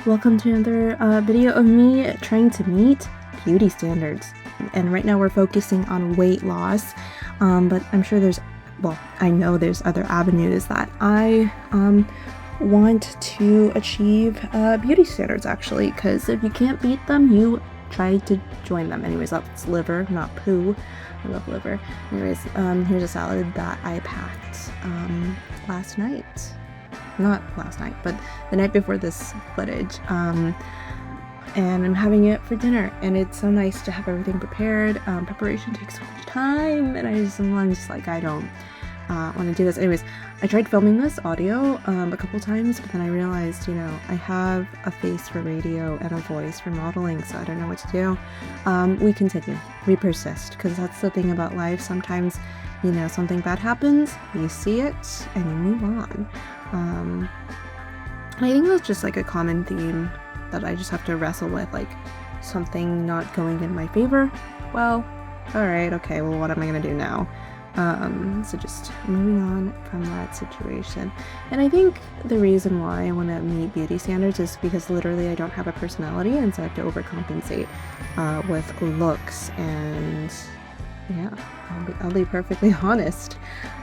Welcome to another video of me trying to meet beauty standards. And right now we're focusing on weight loss, but I'm sure I know there's other avenues that I want to achieve beauty standards actually, because if you can't beat them, you try to join them. Anyways, that's liver, not poo. I love liver. Anyways, here's a salad that I packed last night. Not last night, but the night before this footage. And I'm having it for dinner, and it's so nice to have everything prepared. Preparation takes so much time, and I'm just like, I don't want to do this. Anyways, I tried filming this audio a couple times, but then I realized, I have a face for radio and a voice for modeling, so I don't know what to do. We continue. We persist, because that's the thing about life. Sometimes, something bad happens, you see it, and you move on. I think that's just like a common theme that I just have to wrestle with, like something not going in my favor. Well, alright, okay, well, what am I gonna do now? So just moving on from that situation. And I think the reason why I want to meet beauty standards is because literally I don't have a personality, and so I have to overcompensate with looks. And yeah, I'll be perfectly honest.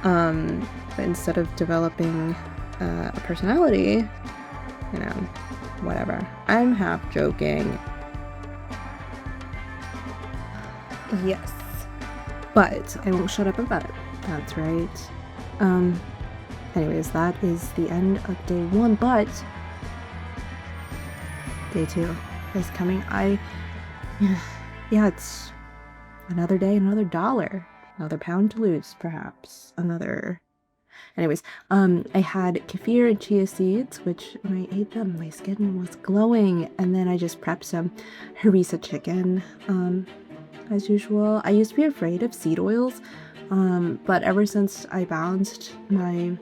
But instead of developing a personality, whatever. I'm half joking. Yes. But I won't shut up about it. That's right. Anyways, that is the end of day 1, but day 2 is coming. Yeah, it's another day, another dollar, another pound to lose, perhaps. Anyways, I had kefir and chia seeds, which when I ate them, my skin was glowing. And then I just prepped some harissa chicken, as usual. I used to be afraid of seed oils, but ever since I balanced my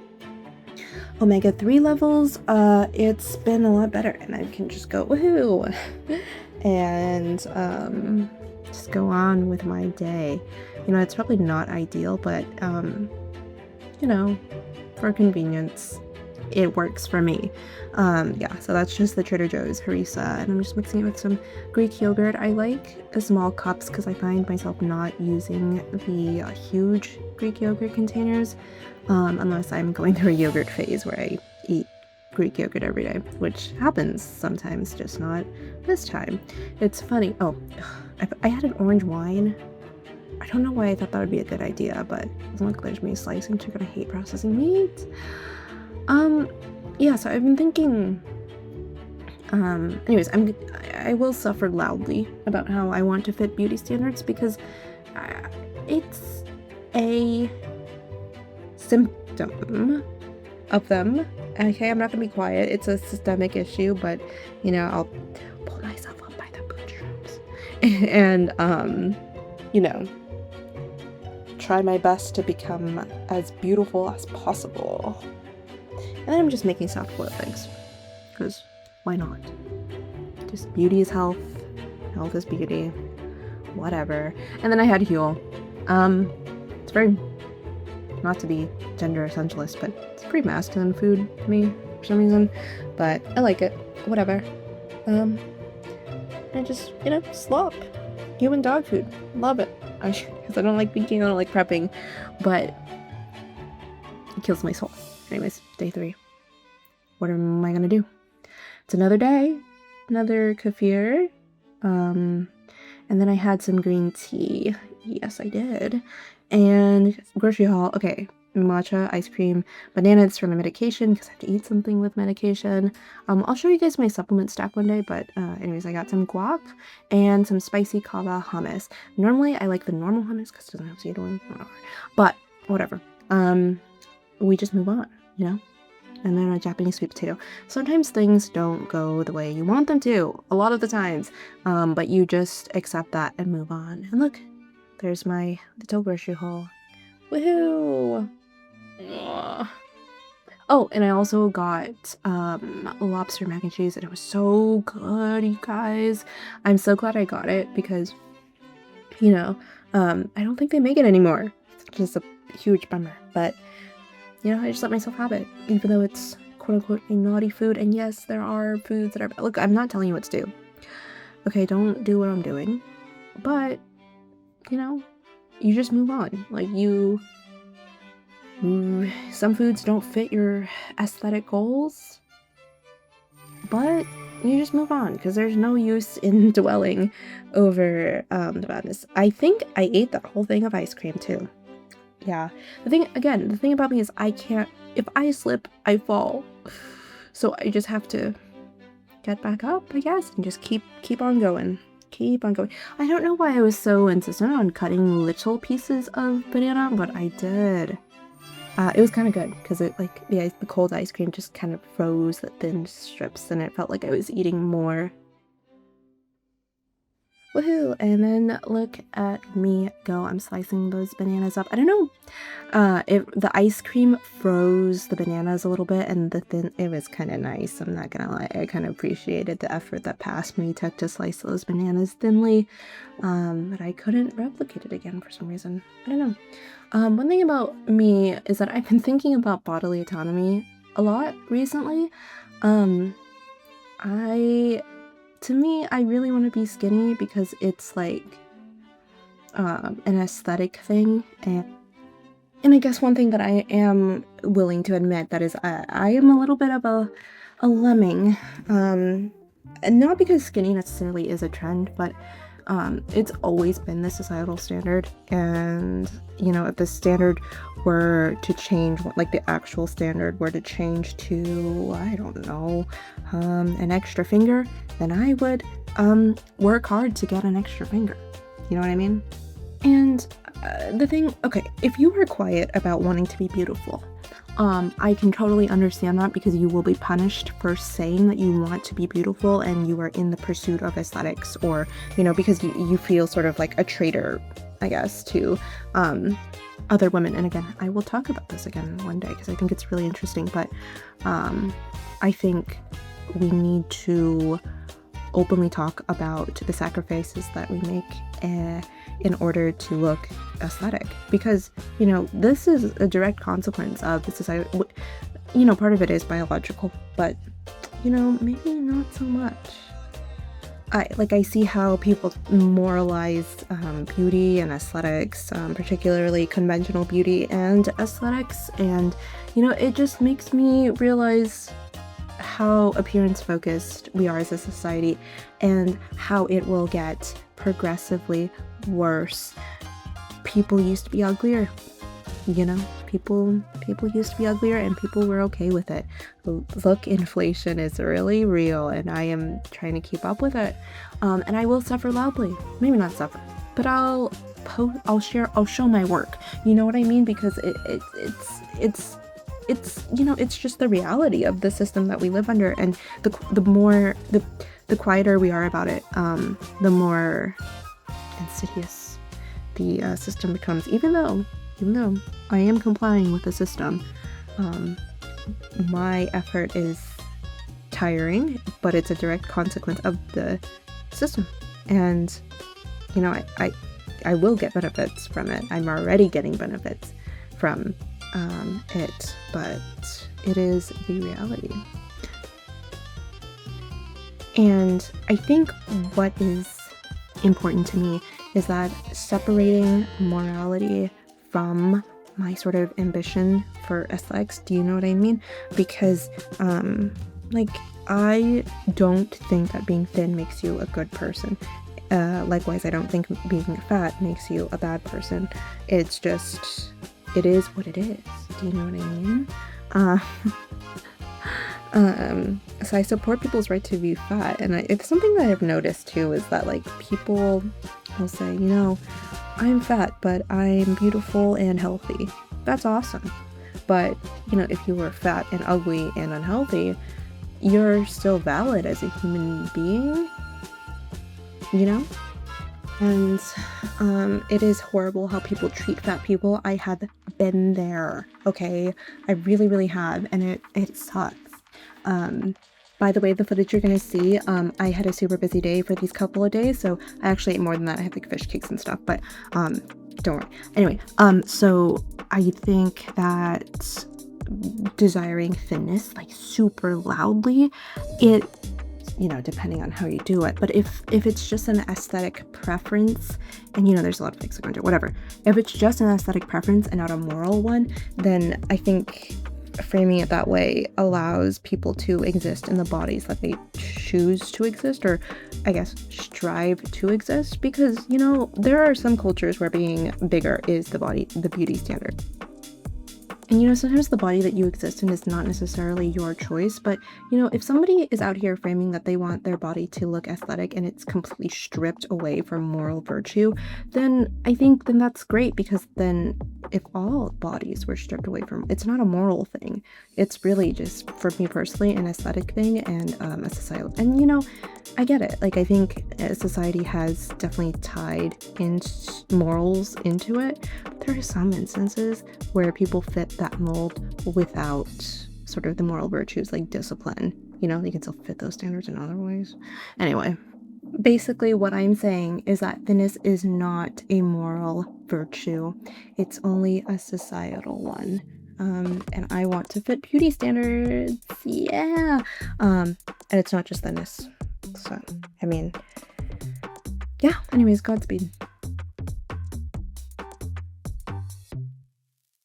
omega-3 levels, it's been a lot better, and I can just go woohoo and just go on with my day. It's probably not ideal, but for convenience, it works for me. Yeah, so that's just the Trader Joe's harissa, and I'm just mixing it with some Greek yogurt. I like the small cups because I find myself not using the huge Greek yogurt containers, unless I'm going through a yogurt phase where I eat Greek yogurt every day, which happens sometimes, just not this time. It's funny. Oh, I had an orange wine. I don't know why I thought that would be a good idea, but look, there's me slicing chicken. I hate processing meat. Yeah, so I've been thinking, anyways, I will suffer loudly about how I want to fit beauty standards, because it's a symptom of them. Okay, I'm not gonna be quiet. It's a systemic issue, but, I'll pull myself up by the bootstraps and, try my best to become as beautiful as possible. And then I'm just making soft-boiled eggs, because why not? Just beauty is health, health is beauty, whatever. And then I had Huel. It's very, not to be gender essentialist, but it's pretty masculine food to me for some reason, but I like it, whatever. And just, slop. Human dog food, love it. Because I don't like baking, I don't like prepping, but it kills my soul. Anyways, day 3. What am I gonna do? It's another day, another kefir, and then I had some green tea. Yes, I did. And grocery haul. Okay, matcha, ice cream, bananas for my medication, because I have to eat something with medication. I'll show you guys my supplement stack one day, but anyways, I got some guac and some spicy kava hummus. Normally, I like the normal hummus because it doesn't have seed oil, but whatever. We just move on, And then a Japanese sweet potato. Sometimes things don't go the way you want them to, a lot of the times, but you just accept that and move on. And look, there's my little grocery haul. Woohoo! Oh, and I also got lobster mac and cheese, and it was so good, you guys. I'm so glad I got it, because, I don't think they make it anymore. It's just a huge bummer, but I just let myself have it, even though it's quote unquote a naughty food. And yes, there are foods that are, look, I'm not telling you what to do. Okay, don't do what I'm doing. But, you know, you just move on. Like some foods don't fit your aesthetic goals, but you just move on, because there's no use in dwelling over the badness. I think I ate that whole thing of ice cream too. Yeah. The thing about me is I can't, if I slip, I fall. So I just have to get back up, I guess, and just keep on going. Keep on going. I don't know why I was so insistent on cutting little pieces of banana, but I did. It was kind of good, because it, like, the cold ice cream just kind of froze the thin strips, and it felt like I was eating more. Woohoo! And then look at me go. I'm slicing those bananas up. I don't know if the ice cream froze the bananas a little bit, and it was kind of nice. I'm not gonna lie. I kind of appreciated the effort that past me took to slice those bananas thinly, but I couldn't replicate it again for some reason. I don't know. One thing about me is that I've been thinking about bodily autonomy a lot recently. To me, I really want to be skinny because it's like an aesthetic thing, and I guess one thing that I am willing to admit that is I am a little bit of a lemming, and not because skinny necessarily is a trend, but it's always been the societal standard. And you know, if the standard were to change, like the actual standard were to change to, I don't know, an extra finger, then I would work hard to get an extra finger. You know what I mean? And the thing, okay, if you are quiet about wanting to be beautiful, I can totally understand that, because you will be punished for saying that you want to be beautiful and you are in the pursuit of aesthetics, or, you know, because you feel sort of like a traitor, I guess, to other women. And again, I will talk about this again one day, because I think it's really interesting, but I think we need to openly talk about the sacrifices that we make in order to look aesthetic, because, you know, this is a direct consequence of the society. You know, part of it is biological, but, you know, maybe not so much. I see how people moralize beauty and aesthetics, particularly conventional beauty and aesthetics, and, you know, it just makes me realize how appearance focused we are as a society, and how it will get progressively worse. People used to be uglier, you know, people used to be uglier, and people were okay with it. Look, inflation is really real, and I am trying to keep up with it, and I will suffer loudly. Maybe not suffer, but I'll show my work, you know what I mean, because it's you know, it's just the reality of the system that we live under, and the quieter we are about it, the more insidious the system becomes. Even though I am complying with the system, my effort is tiring, but it's a direct consequence of the system, and, you know, I will get benefits from it. I'm already getting benefits from it, but it is the reality. And I think what is important to me is that separating morality from my sort of ambition for aesthetics, do you know what I mean? Because like, I don't think that being thin makes you a good person. Likewise, I don't think being fat makes you a bad person. It's just, it is what it is. Do you know what I mean? So I support people's right to be fat, and it's something that I've noticed too, is that, like, people will say, you know, I'm fat, but I'm beautiful and healthy. That's awesome. But, you know, if you were fat and ugly and unhealthy, you're still valid as a human being, you know? And it is horrible how people treat fat people. I have been there, okay? I really, really have, and it sucks. By the way, the footage you're gonna see, I had a super busy day for these couple of days, so I actually ate more than that. I had like fish cakes and stuff, but don't worry. Anyway, so I think that desiring thinness like super loudly, it, you know, depending on how you do it. But if it's just an aesthetic preference, and you know, there's a lot of things that go into it, whatever. If it's just an aesthetic preference and not a moral one, then I think framing it that way allows people to exist in the bodies that they choose to exist, or I guess strive to exist, because, you know, there are some cultures where being bigger is the beauty standard. And, you know, sometimes the body that you exist in is not necessarily your choice, but, you know, if somebody is out here framing that they want their body to look aesthetic and it's completely stripped away from moral virtue, then I think then that's great, because then if all bodies were stripped away from, it's not a moral thing. It's really just, for me personally, an aesthetic thing and a societal. And, you know, I get it. Like, I think society has definitely tied in morals into it. But there are some instances where people fit that mold without sort of the moral virtues like discipline. You know, they can still fit those standards in other ways. Anyway, basically what I'm saying is that thinness is not a moral virtue. It's only a societal one. And I want to fit beauty standards. Yeah. And it's not just thinness. So, I mean, yeah. Anyways, Godspeed.